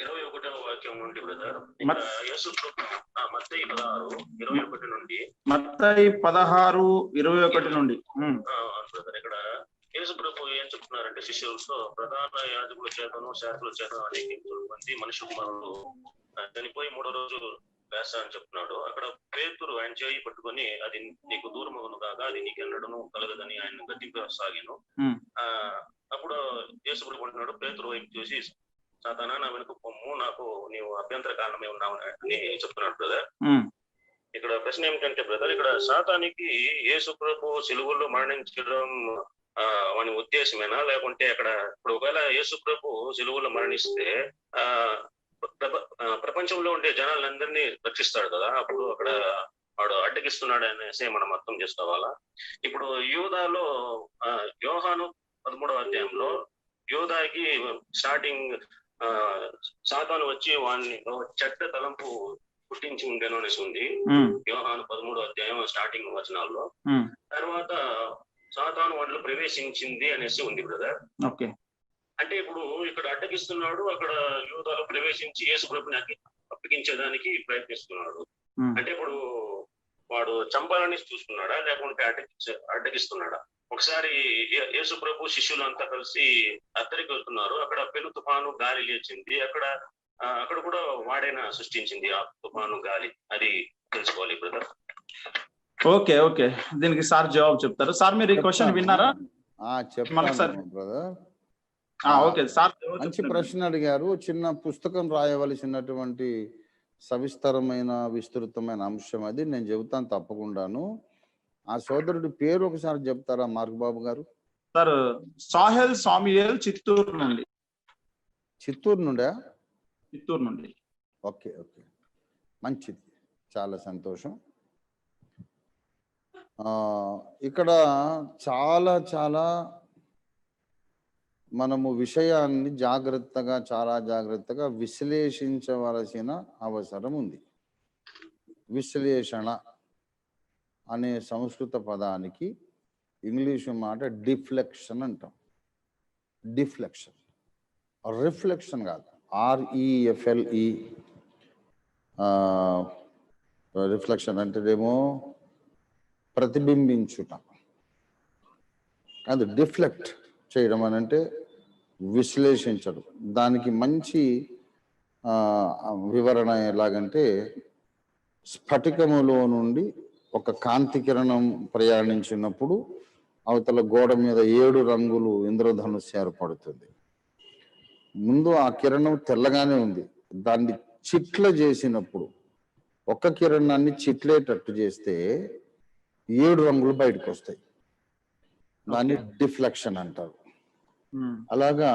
21వ వాక్యం నుండి బ్రదర్. యేసు మత్తయి 16:21 నుండి. మత్తయి 16:21 నుండి. బ్రదర్, ఇక్కడ యేసు ప్రభు ఏం చెప్తున్నారంటే శిష్యులతో, ప్రధాన యాజకుల చేతను శాస్త్రుల చేత అనేక మంది మనుషు కుమారులు చనిపోయి 3వ రోజు వేస్తా అని చెప్తున్నాడు. అక్కడ పేతురు ఆయన చేయి పట్టుకొని, అది నీకు దూరమగును కాగా అది నీకు ఎన్నడను కలగదని ఆయన గద్దింపసాగాను. అప్పుడు యేసు ప్రభు అంటున్నాడు, పేతురు వైపు చూసి, సాతానా నా వెనుక పొమ్ము, నాకు నీవు అభ్యంతర కారణమే ఉన్నావు అని చెప్తున్నాడు బ్రదర్. ఇక్కడ ప్రశ్న ఏమిటంటే బ్రదర్, ఇక్కడ సాతానికి యేసు ప్రభు సిలువలో మరణించడం వాని ఉద్దేశమేనా, లేకుంటే అక్కడ ఇప్పుడు ఒకవేళ యేసు ప్రభు సిలువలో మరణిస్తే ప్రపంచంలో ఉండే జనాలందరినీ రక్షిస్తాడు కదా, అప్పుడు అక్కడ వాడు అడ్డగిస్తున్నాడు అనేసి మనం అర్థం చేసుకోవాలా? ఇప్పుడు యూదాలో యోహాను 13వ అధ్యాయంలో యూదాకి స్టార్టింగ్ సాతాను వచ్చి వాడిని చెడ్డ తలంపు పుట్టించి ఉండేను అనేసి ఉంది యోహాను 13వ అధ్యాయం స్టార్టింగ్ వచనాల్లో. తర్వాత సాతాను వాటిలో ప్రవేశించింది అనేసి ఉంది బ్రదర్. ఓకే, అంటే ఇప్పుడు ఇక్కడ అడ్డగిస్తున్నాడు, అక్కడ యూదాలో ప్రవేశించి యేసు ప్రభుని అప్పగించేదానికి ప్రయత్నిస్తున్నాడు. అంటే ఇప్పుడు వాడు చంపాలని చూస్తున్నాడా, లేకుంటే అడ్డగిస్తున్నాడా? ఒకసారి యేసు ప్రభు శిష్యులంతా కలిసి అద్దరికి వెళ్తున్నారు. అక్కడ పెను తుఫాను గాలి లేచింది. అక్కడ కూడా వాడైనా సృష్టించింది ఆ తుఫాను గాలి. అది తెలుసుకోవాలి బ్రదర్. ఓకే ఓకే, దీనికి సార్ జవాబు చెప్తారు. సార్ మీరు ఈ క్వశ్చన్ విన్నారా? ఓకే సార్, మంచి ప్రశ్న అడిగారు. చిన్న పుస్తకం రాయవలసినటువంటి సవిస్తరమైన విస్తృతమైన అంశం అది. నేను చెబుతాను తప్పకుండాను. ఆ సోదరుడి పేరు ఒకసారి చెప్తారా మార్క్ బాబు గారు? సార్ సాహెల్ సామ్యుయల్, చిత్తూరు నుండి. చిత్తూరు నుండా? చిత్తూరు నుండి. ఓకే ఓకే, మంచిది, చాలా సంతోషం. ఇక్కడ చాలా చాలా మనము విషయాన్ని చాలా జాగ్రత్తగా విశ్లేషించవలసిన అవసరం ఉంది. విశ్లేషణ అనే సంస్కృత పదానికి ఇంగ్లీషు మాట డిఫ్లెక్షన్ అంటాం. డిఫ్లెక్షన్, రిఫ్లెక్షన్ కాదు, REFLE. రిఫ్లెక్షన్ అంటేనేమో ప్రతిబింబించుట, అది డిఫ్లెక్ట్ చేయడం అని అంటే విశ్లేషించడం. దానికి మంచి వివరణ ఎలాగంటే, స్ఫటికములో నుండి ఒక కాంతి కిరణం ప్రయాణించినప్పుడు అవతల గోడ మీద 7 రంగులు ఇంద్రధనుస్సు ఏర్పడుతుంది. ముందు ఆ కిరణం తెల్లగానే ఉంది, దాన్ని చిట్ల చేసినప్పుడు ఒక కిరణాన్ని చిట్లేటట్టు చేస్తే 7 రంగులు బయటకు వస్తాయి. దాన్ని డిఫ్లెక్షన్ అంటారు. అలాగా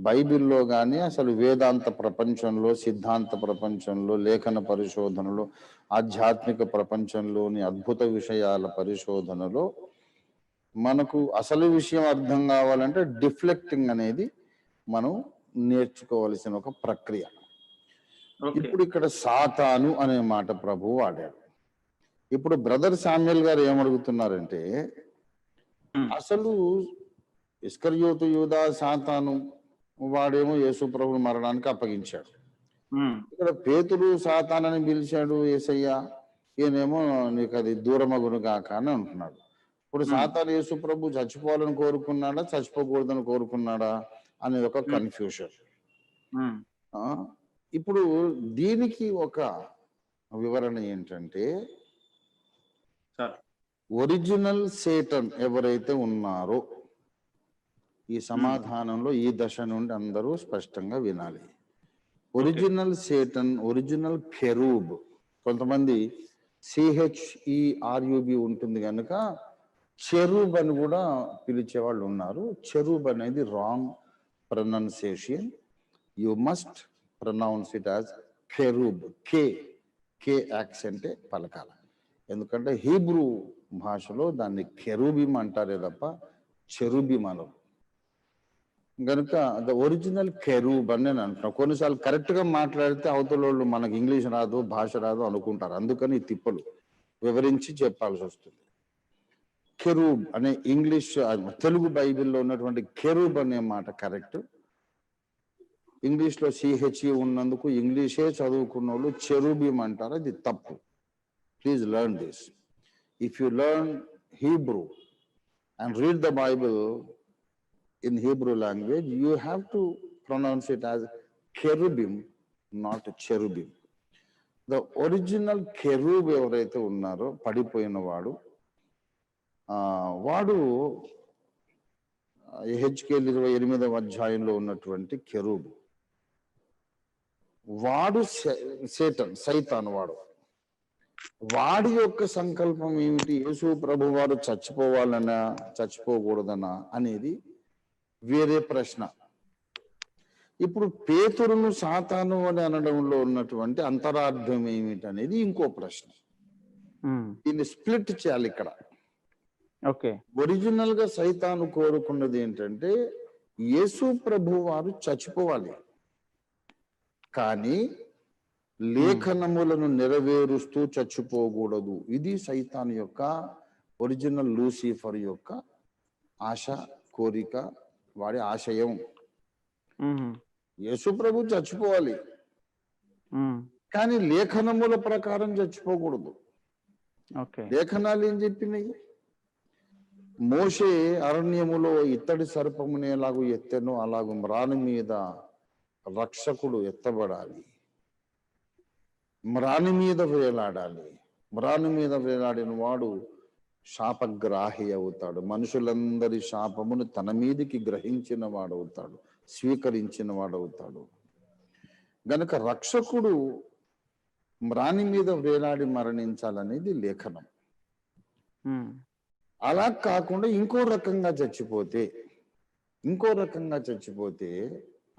బైబిల్లో కానీ అసలు వేదాంత ప్రపంచంలో, సిద్ధాంత ప్రపంచంలో, లేఖన పరిశోధనలో, ఆధ్యాత్మిక ప్రపంచంలోని అద్భుత విషయాల పరిశోధనలో మనకు అసలు విషయం అర్థం కావాలంటే డిఫ్లెక్టింగ్ అనేది మనం నేర్చుకోవలసిన ఒక ప్రక్రియ. ఇప్పుడు ఇక్కడ సాతాను అనే మాట ప్రభువు వాడాడు. ఇప్పుడు బ్రదర్ శామ్యుయల్ గారు ఏమడుగుతున్నారంటే, అసలు ఇస్కరియోతు యూదా సాతాను వాడేమో యేసు ప్రభువు మరణానికి అప్పగించాడు. ఇక్కడ పేతురు సాతానని పిలిచాడు యేసయ్య, ఈయనేమో నీకు అది దూరమగును కాక అని అంటున్నాడు. ఇప్పుడు సాతాను యేసు ప్రభు చచ్చిపోవాలని కోరుకున్నాడా, చచ్చిపోకూడదని కోరుకున్నాడా అనేది ఒక కన్ఫ్యూషన్. ఇప్పుడు దీనికి ఒక వివరణ ఏంటంటే, ఒరిజినల్ సేటన్ ఎవరైతే ఉన్నారో, ఈ సమాధానంలో ఈ దశ నుండి అందరూ స్పష్టంగా వినాలి. ఒరిజినల్ సేటన్, ఒరిజినల్ కెరూబ్, కొంతమంది CHERUB ఉంటుంది కనుక చెరూబ్ అని కూడా పిలిచే వాళ్ళు ఉన్నారు. చెరూబ్ అనేది wrong pronunciation. You must pronounce it as cherub. K యాక్సెంటే పలకాల. ఎందుకంటే హీబ్రూ భాషలో దాన్ని కెరూబిం అంటారే తప్ప చెరూబిం అనరు. కనుక ద ఒరిజినల్ కెరూబ్ అని నేను అంటున్నాను. కొన్నిసార్లు కరెక్ట్గా మాట్లాడితే అవతల వాళ్ళు మనకు ఇంగ్లీష్ రాదు, భాష రాదు అనుకుంటారు. అందుకని ఈ తిప్పలు వివరించి చెప్పాల్సి వస్తుంది. కెరూబ్ అనే ఇంగ్లీష్, తెలుగు బైబిల్లో ఉన్నటువంటి కెరూబ్ అనే మాట కరెక్ట్. ఇంగ్లీష్లో సిహెచ్ఈ ఉన్నందుకు ఇంగ్లీషే చదువుకున్న వాళ్ళు చెరూబిం అంటారు. అది తప్పు. Please learn this. If you learn Hebrew and read the Bible in Hebrew language, you have to pronounce it as cherubim, not cherubim. The original cherub ఎవరైతే ఉన్నారో పడిపోయిన వాడు, వాడు యెహెజ్కేలు 28వ అధ్యాయంలో ఉన్నటువంటి కెరూబు. వాడు సైతాను. వాడి యొక్క సంకల్పం ఏమిటి? యేసు ప్రభు వారు చచ్చిపోవాలనా చచ్చిపోకూడదనా అనేది వేరే ప్రశ్న. ఇప్పుడు పేతురును సాతాను అని అనడంలో ఉన్నటువంటి అంతరార్థం ఏమిటి అనేది ఇంకో ప్రశ్న. దీన్ని స్ప్లిట్ చేయాలి ఇక్కడ. ఓకే. ఒరిజినల్ గా సైతాను కోరుకున్నది ఏంటంటే యేసు ప్రభు వారు చచ్చిపోవాలి, కానీ లేఖనములను నెరవేరుస్తూ చచ్చిపోకూడదు. ఇది సైతాను యొక్క ఒరిజినల్ లూసిఫర్ యొక్క ఆశ, కోరిక, వాడి ఆశయం. యేసు ప్రభు చచ్చిపోవాలి, కానీ లేఖనముల ప్రకారం చచ్చిపోకూడదు. లేఖనాలు ఏం చెప్పినాయి? మోషే అరణ్యములో ఇత్తడి సర్పముని ఎలాగూ ఎత్తెనో అలాగూ మ్రాను మీద రక్షకుడు ఎత్తబడాలి, మ్రాను మీద వేలాడాలి. మ్రాను మీద వేలాడిన వాడు శాపగ్రాహి అవుతాడు. మనుషులందరి శాపమును తన మీదికి గ్రహించిన వాడవుతాడు, స్వీకరించిన వాడవుతాడు. గనుక రక్షకుడు మ్రాని మీద వేలాడి మరణించాలనేది లేఖనం. అలా కాకుండా ఇంకో రకంగా చచ్చిపోతే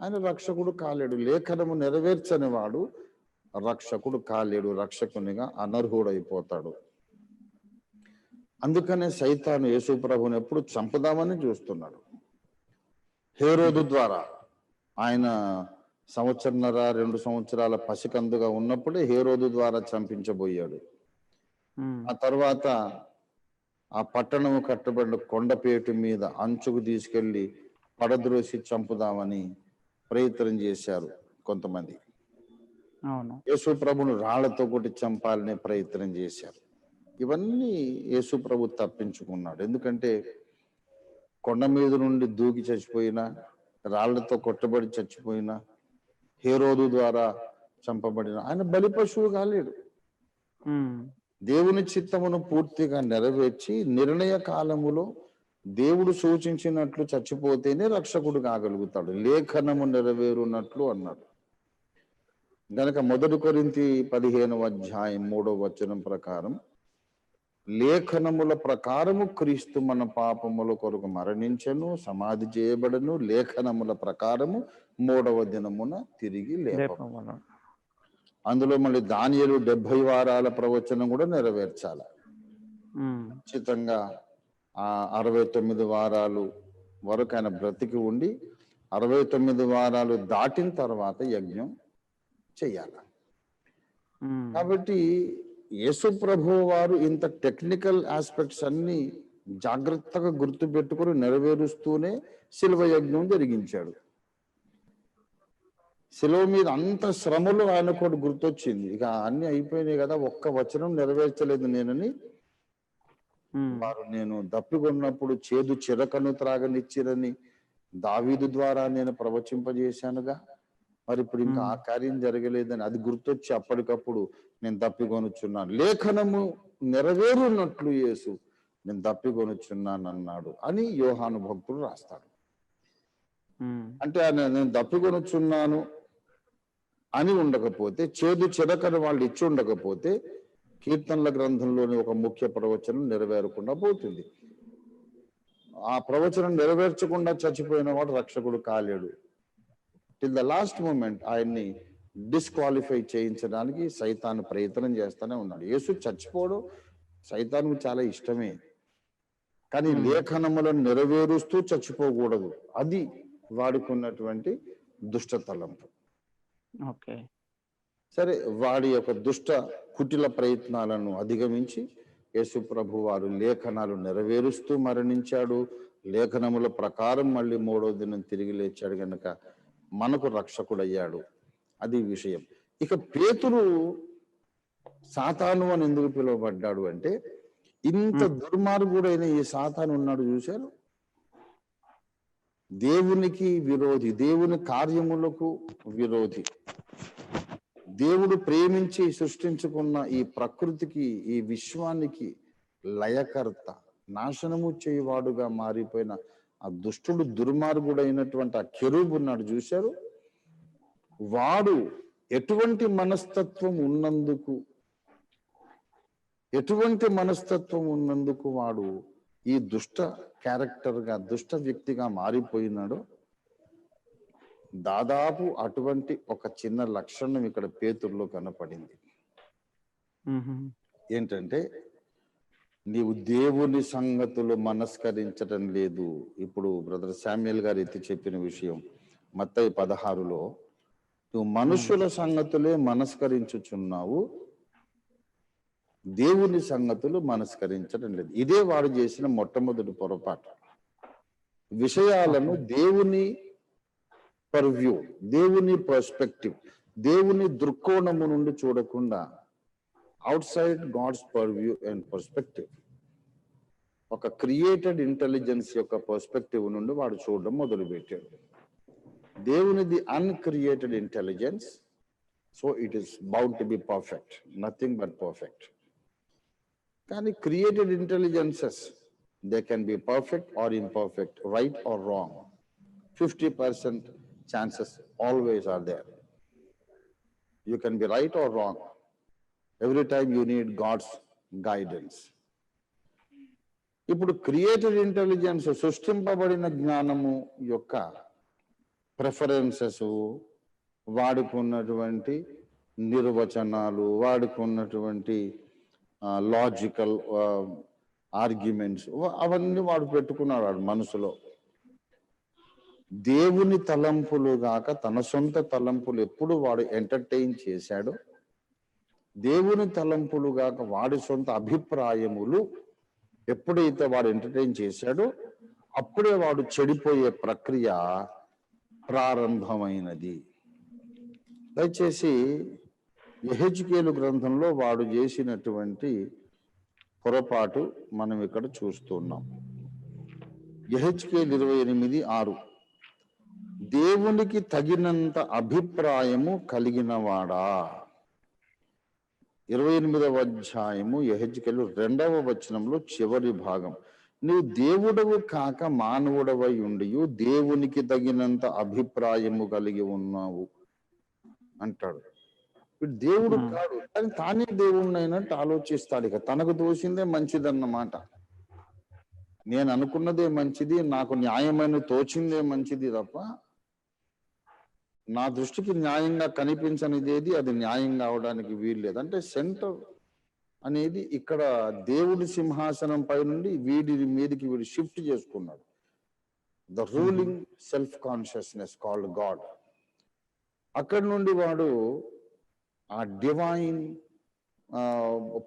ఆయన రక్షకుడు కాలేడు. లేఖనము నెరవేర్చని వాడు రక్షకుడు కాలేడు, రక్షకునిగా అనర్హుడైపోతాడు. అందుకనే సైతాను యేసు ప్రభువుని ఎప్పుడు చంపుదామని చూస్తున్నాడు. హేరోదు ద్వారా ఆయన 1.5 సంవత్సరాల పసికందుగా ఉన్నప్పుడే హేరోదు ద్వారా చంపించబోయాడు. ఆ తర్వాత ఆ పట్టణము కట్టబడిన కొండపేటు మీద అంచుకు తీసుకెళ్లి పడద్రోసి చంపుదామని ప్రయత్నం చేశారు కొంతమంది. యేసు ప్రభును రాళ్లతో కొట్టి చంపాలనే ప్రయత్నం చేశారు. ఇవన్నీ యేసు ప్రభు తప్పించుకున్నాడు. ఎందుకంటే కొండ మీద నుండి దూకి చచ్చిపోయినా, రాళ్లతో కొట్టబడి చచ్చిపోయినా, హేరోదు ద్వారా చంపబడిన ఆయన బలి పశువు కాలేడు. దేవుని చిత్తమును పూర్తిగా నెరవేర్చి నిర్ణయ కాలములో దేవుడు సూచించినట్లు చచ్చిపోతేనే రక్షకుడు కాగలుగుతాడు. లేఖనము నెరవేరునట్లు అన్నాడు. గనక 1 కొరింథీ 15వ అధ్యాయం 3వ వచనం ప్రకారం లేఖనముల ప్రకారము క్రీస్తు మన పాపముల కొరకు మరణించెను, సమాధి చేయబడను, లేఖనముల ప్రకారము 3వ దినమున తిరిగి లేపబడను. అందులో మళ్ళీ దానియేలు 70 వారాల ప్రవచనం కూడా నెరవేర్చాలి. ఖచ్చితంగా ఆ 69 వారాలు వరకు ఆయన బ్రతికి ఉండి 69 వారాలు దాటిన తర్వాత యజ్ఞం చెయ్యాలి. కాబట్టి యేసు ప్రభు వారు ఇంత టెక్నికల్ ఆస్పెక్ట్స్ అన్ని జాగ్రత్తగా గుర్తు పెట్టుకుని నెరవేరుస్తూనే శిలువ యజ్ఞం జరిగించాడు. శిలువ మీద అంత శ్రమలు ఆయన కూడా గుర్తొచ్చింది. ఇక అన్ని అయిపోయినాయి కదా, ఒక్క వచనం నెరవేర్చలేదు నేనని. వారు నేను దప్పికొన్నప్పుడు చేదు చిరకను త్రాగనిచ్చిరని దావీదు ద్వారా నేను ప్రవచింపజేశానుగా, మరి ఇప్పుడు ఇంకా ఆ కార్యం జరగలేదని అది గుర్తొచ్చి అప్పటికప్పుడు నేను దప్పికొనుచున్నాను, లేఖనము నెరవేరున్నట్లు యేసు నేను దప్పికొనుచున్నాను అన్నాడు అని యోహాను భక్తుడు రాస్తాడు. అంటే నేను దప్పికొనుచున్నాను అని ఉండకపోతే, చేదు చిరకను వాళ్ళు ఇచ్చి ఉండకపోతే కీర్తనల గ్రంథంలోని ఒక ముఖ్య ప్రవచనం నెరవేరకుండా పోతుంది. ఆ ప్రవచనం నెరవేర్చకుండా చచ్చిపోయిన వాడు రక్షకుడు కాలేడు. టిల్ ద లాస్ట్ మూమెంట్ ఆయన్ని డిస్క్వాలిఫై చేయించడానికి సైతాను ప్రయత్నం చేస్తూనే ఉన్నాడు. యేసు చచ్చిపోవడం సైతానికి చాలా ఇష్టమే, కానీ లేఖనములను నెరవేరుస్తూ చచ్చిపోకూడదు. అది వాడుకున్నటువంటి దుష్ట తలంపు. ఓకే, సరే, వాడి యొక్క దుష్ట కుటిల ప్రయత్నాలను అధిగమించి యేసు ప్రభు వారు లేఖనాలు నెరవేరుస్తూ మరణించాడు. లేఖనముల ప్రకారం మళ్ళీ 3వ దినం తిరిగి లేచాడు. గనక మనకు రక్షకుడయ్యాడు. అది విషయం. ఇక పేతురు సాతాను అని ఎందుకు పిలువబడ్డాడు అంటే, ఇంత దుర్మార్గుడైన ఈ సాతాను ఉన్నాడు చూశారు, దేవునికి విరోధి, దేవుని కార్యములకు విరోధి, దేవుడు ప్రేమించి సృష్టించుకున్న ఈ ప్రకృతికి, ఈ విశ్వానికి లయకర్త, నాశనము చేయవాడుగా మారిపోయిన ఆ దుష్టుడు, దుర్మార్గుడైనటువంటి ఆ కెరూబు ఉన్నాడు చూశారు, వాడు ఎటువంటి మనస్తత్వం ఉన్నందుకు వాడు ఈ దుష్ట క్యారెక్టర్గా, దుష్ట వ్యక్తిగా మారిపోయినాడు. దాదాపు అటువంటి ఒక చిన్న లక్షణం ఇక్కడ పేతురులో కనపడింది. ఏంటంటే, నీవు దేవుని సంగతులు మనస్కరించడం లేదు. ఇప్పుడు బ్రదర్ శామ్యుయల్ గారు ఎత్తి చెప్పిన విషయం మత్తయి 16లో, నువ్వు మనుషుల సంగతులే మనస్కరించుచున్నావు, దేవుని సంగతులు మనస్కరించడం లేదు. ఇదే వాడు చేసిన మొట్టమొదటి పొరపాటు. విషయాలను దేవుని పర్వ్యూ, దేవుని పర్స్పెక్టివ్, దేవుని దృక్కోణము నుండి చూడకుండా outside God's purview and perspective, ఒక క్రియేటెడ్ ఇంటెలిజెన్స్ యొక్క పర్స్పెక్టివ్ నుండి వాడు చూడడం మొదలుపెట్టాడు. దేవునిది uncreated intelligence, so it is bound to be perfect, nothing but perfect. కానీ created intelligences, they can be perfect or imperfect, right or wrong. 50% chances always are there. You can be right or wrong. Every time you need God's guidance. ఇప్పుడు created intelligence, సృష్టింపబడిన జ్ఞానము యొక్క preferences, వాడుకున్నటువంటి నిర్వచనాలు, వాడుకున్నటువంటి logical arguments, అవన్నీ వాడు పెట్టుకున్నాడు వాడు మనసులో. దేవుని తలంపులు గాక తన సొంత తలంపులు ఎప్పుడు వాడు ఎంటర్టైన్ చేశాడు, దేవుని తలంపులు గాక వాడి సొంత అభిప్రాయములు ఎప్పుడైతే వాడు ఎంటర్టైన్ చేశాడో, అప్పుడే వాడు చెడిపోయే ప్రక్రియ ప్రారంభమైనది. దయచేసి యెహెజ్కేలు గ్రంథంలో వాడు చేసినటువంటి పొరపాటు మనం ఇక్కడ చూస్తున్నాం. యెహెజ్కేలు 28:6, దేవునికి తగినంత అభిప్రాయము కలిగినవాడా. 28వ అధ్యాయము యెహెజ్కేలు 2వ వచనంలో చివరి భాగం, నీవు దేవుడవు కాక మానవుడవై ఉండి దేవునికి తగినంత అభిప్రాయము కలిగి ఉన్నావు అంటాడు. వీడు దేవుడు కాడు, కానీ తానే దేవుడిని అయినట్టు ఆలోచిస్తాడు. ఇక తనకు తోచిందే మంచిదన్నమాట. నేను అనుకున్నదే మంచిది, నాకు న్యాయమైన తోచిందే మంచిది తప్ప, నా దృష్టికి న్యాయంగా కనిపించనిదేది అది న్యాయంగా అవడానికి వీల్లేదు. అంటే సెంటర్ అనేది ఇక్కడ దేవుడి సింహాసనం పై నుండి వీడి మీదకి వీడు షిఫ్ట్ చేసుకున్నాడు. The ruling self consciousness called God. అక్కడి నుండి వాడు ఆ డివైన్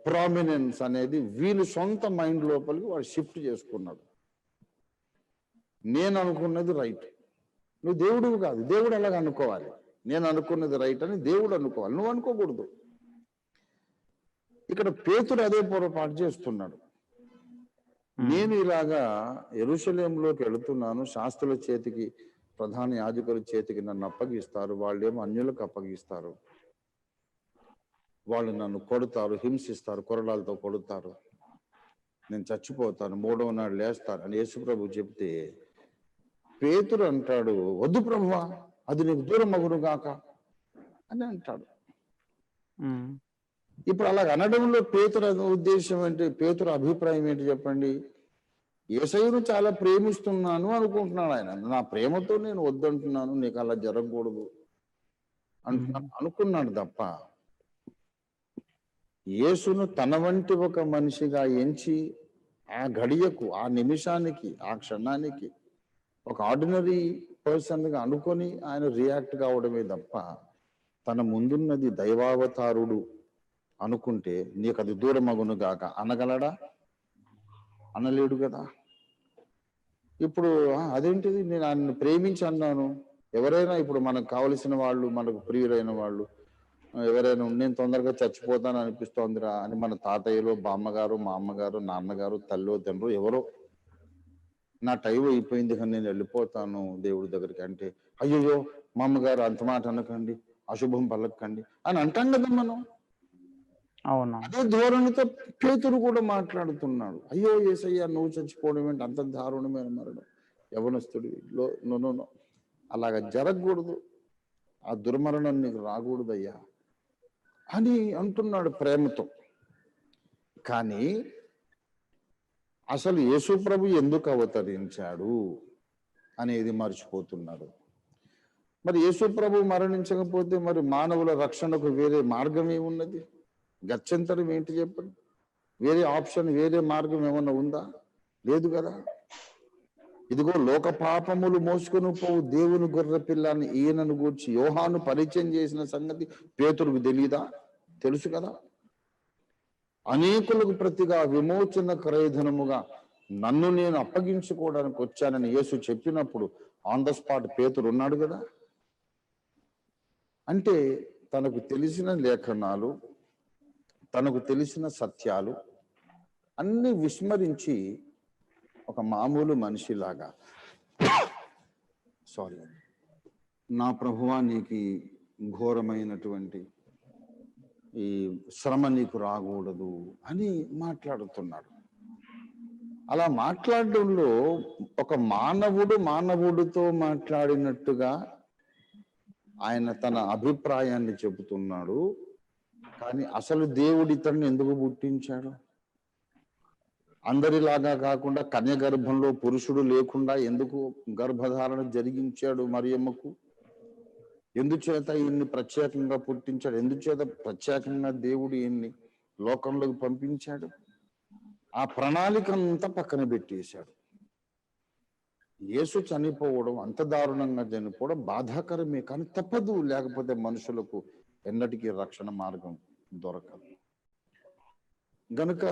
ప్రామినెన్స్ అనేది వీళ్ళు సొంత మైండ్ లోపలికి వాడు షిఫ్ట్ చేసుకున్నాడు. నేను అనుకున్నది రైట్, నువ్వు దేవుడు కాదు, దేవుడు అలాగ అనుకోవాలి. నేను అనుకున్నది రైట్ అని దేవుడు అనుకోవాలి, నువ్వు అనుకోకూడదు. ఇక్కడ పేతురు అదే పొరపాటు చేస్తున్నాడు. నేను ఇలాగా యెరూషలేములోకి వెళుతున్నాను, శాస్త్రుల చేతికి, ప్రధాన యాజకుల చేతికి నన్ను అప్పగిస్తారు, వాళ్ళేమో అన్యులకు అప్పగిస్తారు, వాళ్ళు నన్ను కొడతారు, హింసిస్తారు, కొరడాలతో కొడతారు, నేను చచ్చిపోతాను, 3వ నాడు లేస్తాను అని యేసుప్రభు చెప్తే పేతురు అంటాడు, వద్దు ప్రభువా, అది నీకు దూరం అగును గాక అని అంటాడు. ఇప్పుడు అలాగ అనడంలో పేతురు ఉద్దేశం ఏంటి, పేతురు అభిప్రాయం ఏంటి చెప్పండి? యేసయ్యను చాలా ప్రేమిస్తున్నాను అనుకుంటున్నాడు ఆయన. నా ప్రేమతో నేను వద్దంటున్నాను, నీకు అలా జరగకూడదు అనుకున్నాడు తప్ప, యేసును తన వంటి ఒక మనిషిగా ఎంచి ఆ గడియకు, ఆ నిమిషానికి, ఆ క్షణానికి ఒక ఆర్డినరీ పర్సన్ గా అనుకొని ఆయన రియాక్ట్ కావడమే తప్ప, తన ముందున్నది దైవావతారుడు అనుకుంటే నీకు అది దూరమగును గాక అనగలడా? అనలేడు కదా. ఇప్పుడు అదేంటిది, నేను ఆయన్ని ప్రేమించి అన్నాను, ఎవరైనా ఇప్పుడు మనకు కావలసిన వాళ్ళు, మనకు ప్రియులైన వాళ్ళు ఎవరైనా నేను తొందరగా చచ్చిపోతాను అనిపిస్తోందిరా అని మన తాతయ్యలో, బామ్మగారు, మా అమ్మగారు, నాన్నగారు, తల్లో తండ్రు ఎవరో నా టైం అయిపోయింది కానీ నేను వెళ్ళిపోతాను దేవుడి దగ్గరికి అంటే, అయ్యయ్యో మా అమ్మగారు అంత మాట అనకండి, అశుభం పలకండి అని అంటాం కదా మనం. అవును. అదే ధోరణితో పేతురు కూడా మాట్లాడుతున్నాడు. అయ్యో యేసయ్య నువ్వు చచ్చిపోవడం ఏంటి, అంత దారుణమైన మరణం, యవనస్తుడి నో, అలాగా జరగకూడదు, ఆ దుర్మరణం నీకు రాకూడదయ్యా అని అంటున్నాడు ప్రేమతో. కానీ అసలు యేసు ప్రభు ఎందుకు అవతరించాడు అనేది మర్చిపోతున్నాడు. మరి యేసు ప్రభు మరణించకపోతే మరి మానవుల రక్షణకు వేరే మార్గం ఏమున్నది? గత్యంతరం ఏంటి చెప్పండి? వేరే ఆప్షన్, వేరే మార్గం ఏమన్నా ఉందా? లేదు కదా. ఇదిగో లోక పాపములు మోసుకొని పోవు దేవుని గొర్రె పిల్లాన్ని ఈయనను గూర్చి యోహాను పరిచయం చేసిన సంగతి పేతురుకు తెలియదా? తెలుసు కదా. అనేకులకు ప్రతిగా విమోచన క్రయధనముగా నన్ను నేను అప్పగించుకోవడానికి వచ్చానని యేసు చెప్పినప్పుడు ఆన్ ద స్పాట్ పేతురు ఉన్నాడు కదా. అంటే తనకు తెలిసిన లేఖనాలు, తనకు తెలిసిన సత్యాలు అన్ని విస్మరించి ఒక మామూలు మనిషిలాగా, నా ప్రభువా నీకు ఘోరమైనటువంటి ఈ శ్రమ నీకు రాకూడదు అని మాట్లాడుతున్నాడు. అలా మాట్లాడడంలో ఒక మానవుడితో మాట్లాడినట్టుగా ఆయన తన అభిప్రాయాన్ని చెబుతున్నాడు. కానీ అసలు దేవుడు ఇతన్ని ఎందుకు పుట్టించాడు? అందరిలాగా కాకుండా కన్య గర్భంలో పురుషుడు లేకుండా ఎందుకు గర్భధారణ జరిగించాడు మరియమ్మకు? ఎందుచేత ఈయన్ని ప్రత్యేకంగా పుట్టించాడు? ఎందుచేత ప్రత్యేకంగా దేవుడు ఈయన్ని లోకంలోకి పంపించాడు? ఆ ప్రణాళిక అంతా పక్కన పెట్టేశాడు. యేసు చనిపోవడం, అంత దారుణంగా చనిపోవడం బాధాకరమే, కానీ తప్పదు. లేకపోతే మనుషులకు ఎన్నటికీ రక్షణ మార్గం దొరకదు. గనుక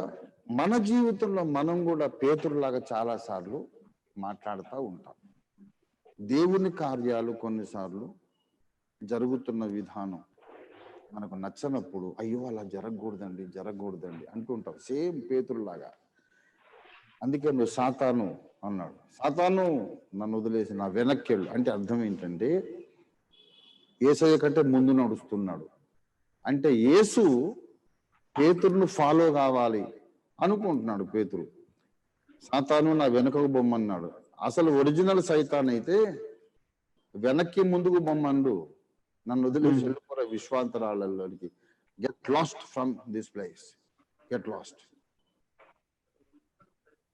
మన జీవితంలో మనం కూడా పేతురులాగా చాలా సార్లు మాట్లాడుతూ ఉంటాం. దేవుని కార్యాలు కొన్నిసార్లు జరుగుతున్న విధానం మనకు నచ్చనప్పుడు అయ్యో అలా జరగకూడదండి అంటుంటాం, సేమ్ పేతురులాగా. అందుకే నువ్వు సాతాను అన్నాడు. సాతాను నన్ను వదిలేసి నా వెనక్కెళ్ళు అంటే అర్థం ఏంటంటే యేసయ్య కంటే ముందు నడుస్తున్నాడు. అంటే యేసు పేతురును ఫాలో కావాలి అనుకుంటున్నాడు పేతురు. సాతాను నా వెనకకు బొమ్మన్నాడు. అసలు ఒరిజినల్ సైతాన్ అయితే వెనక్కి ముందుకు బొమ్మను, నన్ను వదిలేసి వెళ్ళిపోరా విశ్వాంతరాలలోనికి, get lost from this place, get lost.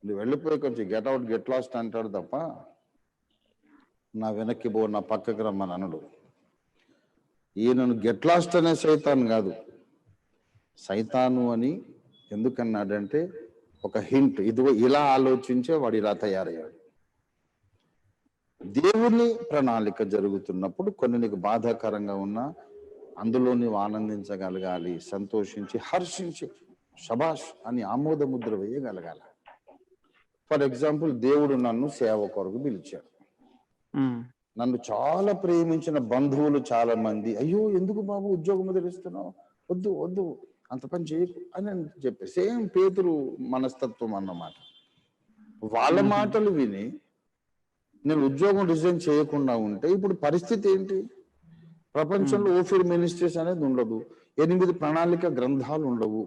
నువ్వు వెళ్ళిపోయి కొంచెం గెట్ లాస్ట్ అంటాడు తప్ప నా వెనక్కి పో, నా పక్కకి రమ్మని అనడు. ఈయనను గెట్ లాస్ట్ అనే సైతాన్ కాదు, సైతాను అని ఎందుకన్నాడంటే ఒక హింట్, ఇదిగో ఇలా ఆలోచించే వాడు ఇలా తయారయ్యాడు. దేవుని ప్రణాళిక జరుగుతున్నప్పుడు కొన్ని నీకు బాధాకరంగా ఉన్నా అందులో నీవు ఆనందించగలగాలి, సంతోషించి హర్షించి శబాష్ అని ఆమోద ముద్ర వేయగలగాలి. ఫర్ ఎగ్జాంపుల్, దేవుడు నన్ను సేవ కొరకు పిలిచాడు. నన్ను చాలా ప్రేమించిన బంధువులు చాలా మంది, అయ్యో ఎందుకు బాబు ఉద్యోగం వదిలిస్తున్నావు, వద్దు అంత పని చేయకు అని చెప్పి, సేమ్ పేతురు మనస్తత్వం అన్నమాట. వాళ్ళ మాటలు విని నేను ఉద్యోగం రిజైన్ చేయకుండా ఉంటే ఇప్పుడు పరిస్థితి ఏంటి? ప్రపంచంలో ఓఫిర్ మినిస్ట్రీస్ అనేది ఉండదు, 8 ప్రణాళిక గ్రంథాలు ఉండవు,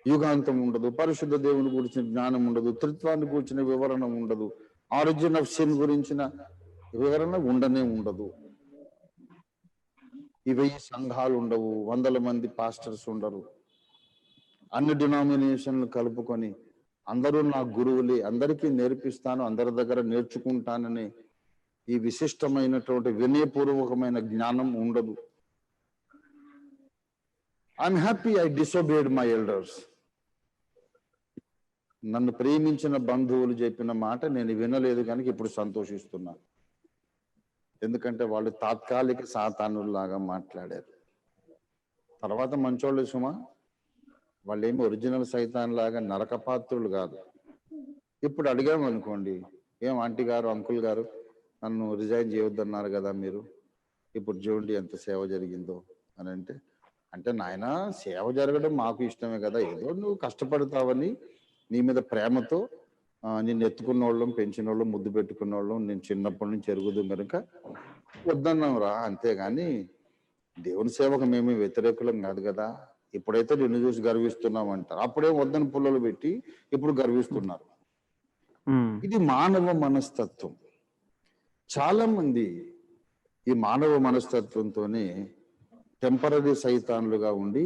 యుగాంతం ఉండదు, పరిశుద్ధ దేవుని గురించిన జ్ఞానం ఉండదు, త్రిత్వాన్ని గురించిన వివరణ ఉండదు, ఆరిజిన్ ఆఫ్ సిన్ గురించిన వివరణ ఉండదు. ఈ 1000 సంఘాలు ఉండవు, 100 మంది పాస్టర్స్ ఉండరు, అన్ని డినామినేషన్లు కలుపుకొని అందరూ నా గురువులే, అందరికీ నేర్పిస్తాను, అందరి దగ్గర నేర్చుకుంటానని ఈ విశిష్టమైనటువంటి వినయపూర్వకమైన జ్ఞానం ఉండదు. I'm happy I disobeyed my elders. నన్ను ప్రేమించిన బంధువులు చెప్పిన మాట నేను వినలేదు కనుక ఇప్పుడు సంతోషిస్తున్నా, ఎందుకంటే వాళ్ళు తాత్కాలిక సాతానులాగా మాట్లాడారు. తర్వాత మంచోళ్ళు సుమా, వాళ్ళు ఏమి ఒరిజినల్ సైతాన్ లాగా నరకపాత్రులు కాదు. ఇప్పుడు అడిగాము అనుకోండి, ఏం ఆంటీ గారు, అంకుల్ గారు, నన్ను రిజైన్ చేయొద్దన్నారు కదా మీరు, ఇప్పుడు చూడండి ఎంత సేవ జరిగిందో అని అంటే నాయన సేవ జరగడం మాకు ఇష్టమే కదా, ఏదో నువ్వు కష్టపడతావని నీ మీద ప్రేమతో నిన్ను ఎత్తుకున్న వాళ్ళం, పెంచిన వాళ్ళం, ముద్దు పెట్టుకున్న వాళ్ళం, నేను చిన్నప్పటి నుంచి ఎరుగుదు కనుక వద్దన్నాం రా, అంతేగాని దేవుని సేవకు మేము వ్యతిరేకులం కాదు కదా. ఇప్పుడైతే నిన్ను చూసి గర్విస్తున్నాం అంటారు, అప్పుడే వద్దని పుల్లలు పెట్టి ఇప్పుడు గర్విస్తున్నారు. ఇది మానవ మనస్తత్వం. చాలా మంది ఈ మానవ మనస్తత్వంతోనే టెంపరరీ సైతాన్లుగా ఉండి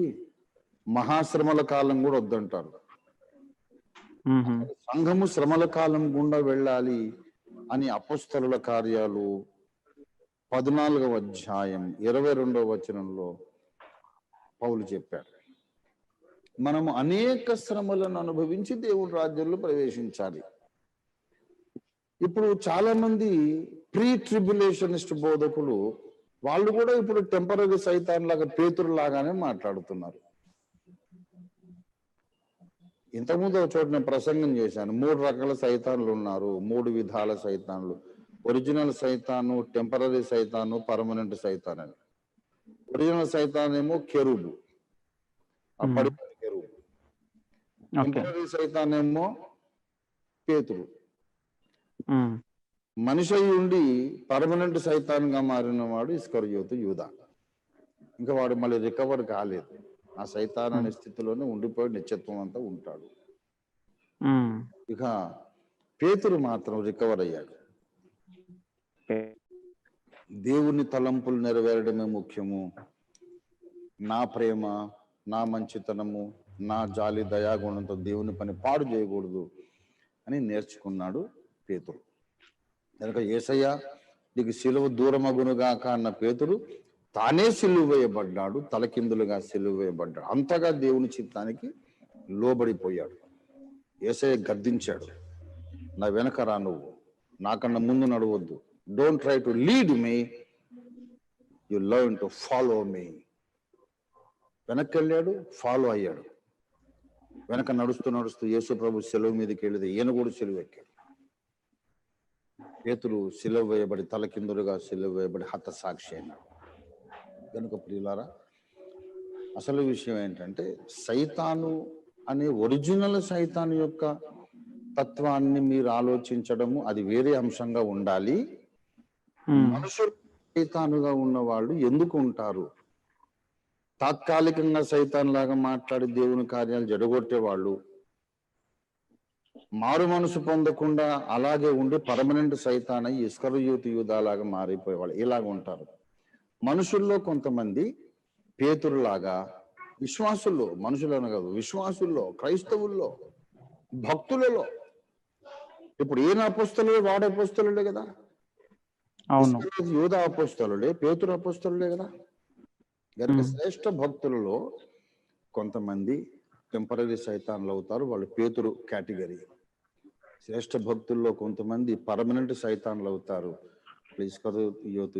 మహాశ్రమల కాలం కూడా వద్దంటారు. సంఘము శ్రమల కాలం గుండా వెళ్ళాలి అని అపొస్తలుల కార్యాలు 14వ అధ్యాయం 22వ వచనంలో పౌలు చెప్పాడు. మనము అనేక శ్రమలను అనుభవించి దేవుని రాజ్యంలో ప్రవేశించాలి. ఇప్పుడు చాలా మంది ప్రీ ట్రిబ్యులేషనిస్ట్ బోధకులు వాళ్ళు కూడా ఇప్పుడు టెంపరరీ సైతాన్ లాగా, పేతురు లాగానే మాట్లాడుతున్నారు. ఇంతకుముందు ఒక చోట నేను ప్రసంగం చేశాను, 3 రకాల సైతాన్లు ఉన్నారు, 3 విధాల సైతాన్లు. ఒరిజినల్ సైతాను, టెంపరరీ సైతాను, పర్మనెంట్ సైతాన్ అని. ఒరిజినల్ సైతాన్ ఏమో కెరూబు, పడిపోయిన కెరూబు. టెంపరరీ సైతాన్ ఏమో పేతురు. మనిషి అయి ఉండి పర్మనెంట్ సైతాన్ గా మారిన వాడు ఇస్కరియోతు యూదా. ఇంకా వాడు మళ్ళీ రికవర్ కాలేదు, ఆ సైతాన్ అనే స్థితిలోనే ఉండిపోయి నిత్యత్వం అంతా ఉంటాడు. ఇక పేతురు మాత్రం రికవర్ అయ్యాడు. దేవుని తలంపులు నెరవేరడమే ముఖ్యము, నా ప్రేమ, నా మంచితనము, నా జాలి దయాగుణంతో దేవుని పని పాడు చేయకూడదు అని నేర్చుకున్నాడు పేతురు. కనుక యేసయ్య నీకు సిలువ దూరమగునుగాక అన్న పేతురు తానే సిలువ వేయబడ్డాడు, తలకిందులుగా సిలువ వేయబడ్డాడు. అంతగా దేవుని చిత్తానికి లోబడిపోయాడు. యేసయ్య గద్దించాడు, నా వెనక రా, నువ్వు నాకన్నా ముందు నడవద్దు. Don't try to lead me, you learn to follow me. వెనక్కి వెళ్ళాడు, ఫాలో అయ్యాడు. వెనక నడుస్తూ నడుస్తూ యేసు ప్రభు సెలవు మీదకి వెళితే ఈయన కూడా సెలవు ఎక్కాడు. పేతురు సిలువ వేయబడి, తలకిందులుగా సిలువ వేయబడి హతసాక్షి అయినాడు. కనుక ప్రియులారా, అసలు విషయం ఏంటంటే సైతాను అనే ఒరిజినల్ సైతాను యొక్క తత్వాన్ని మీరు ఆలోచించడము అది వేరే అంశంగా ఉండాలి. మనుషులు సైతానుగా ఉన్న వాళ్ళు ఎందుకు ఉంటారు? తాత్కాలికంగా సైతాన్ లాగా మాట్లాడి దేవుని కార్యాలు జడగొట్టే వాళ్ళు, మారు మనసు పొందకుండా అలాగే ఉండి పర్మనెంట్ సైతాన్ అయ్యి ఇస్కరియోతు యూదాలాగా మారిపోయేవాళ్ళు ఇలాగ ఉంటారు. మనుషుల్లో కొంతమంది పేతురులాగా, విశ్వాసుల్లో, మనుషులను కాదు, విశ్వాసుల్లో, క్రైస్తవుల్లో, భక్తులలో. ఇప్పుడు ఈయన అపోస్తలుడే, వాడు అపోస్తలుడే కదా. అవును, యూదా అపోస్తలుడే, పేతురు అపోస్తలుడే కదా. గనుక శ్రేష్ఠ భక్తులలో కొంతమంది టెంపరరీ సైతాన్లు అవుతారు, వాళ్ళు పేతురు కేటగిరీ. శ్రేష్ఠ భక్తుల్లో కొంతమంది పర్మనెంట్ సైతాన్లు అవుతారు, ఇస్కరియోతు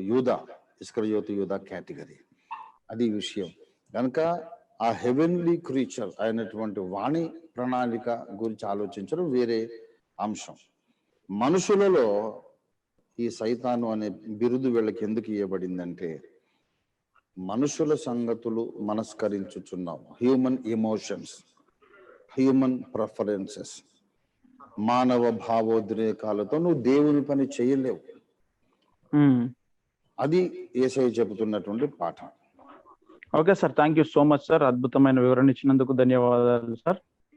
యూదా కేటగిరీ. అది విషయం. కనుక ఆ హెవెన్లీ క్రీచర్ అయినటువంటి వాణి ప్రణాళిక గురించి ఆలోచించడం వేరే అంశం. మనుషులలో ఈ సైతాను అనే బిరుదు వీళ్ళకి ఎందుకు ఇవ్వబడిందంటే, మనుషుల సంగతులు మనస్కరించుచున్నాం. హ్యూమన్ ఎమోషన్స్, హ్యూమన్ ప్రిఫరెన్సెస్, మానవ భావోద్రేకాలతో నువ్వు దేవుని పని చేయలేవు. అది యేసయ్య చెబుతున్నటువంటి పాఠం. Okay sir, thank you so much sir. అద్భుతమైన వివరణ ఇచ్చినందుకు ధన్యవాదాలు సార్.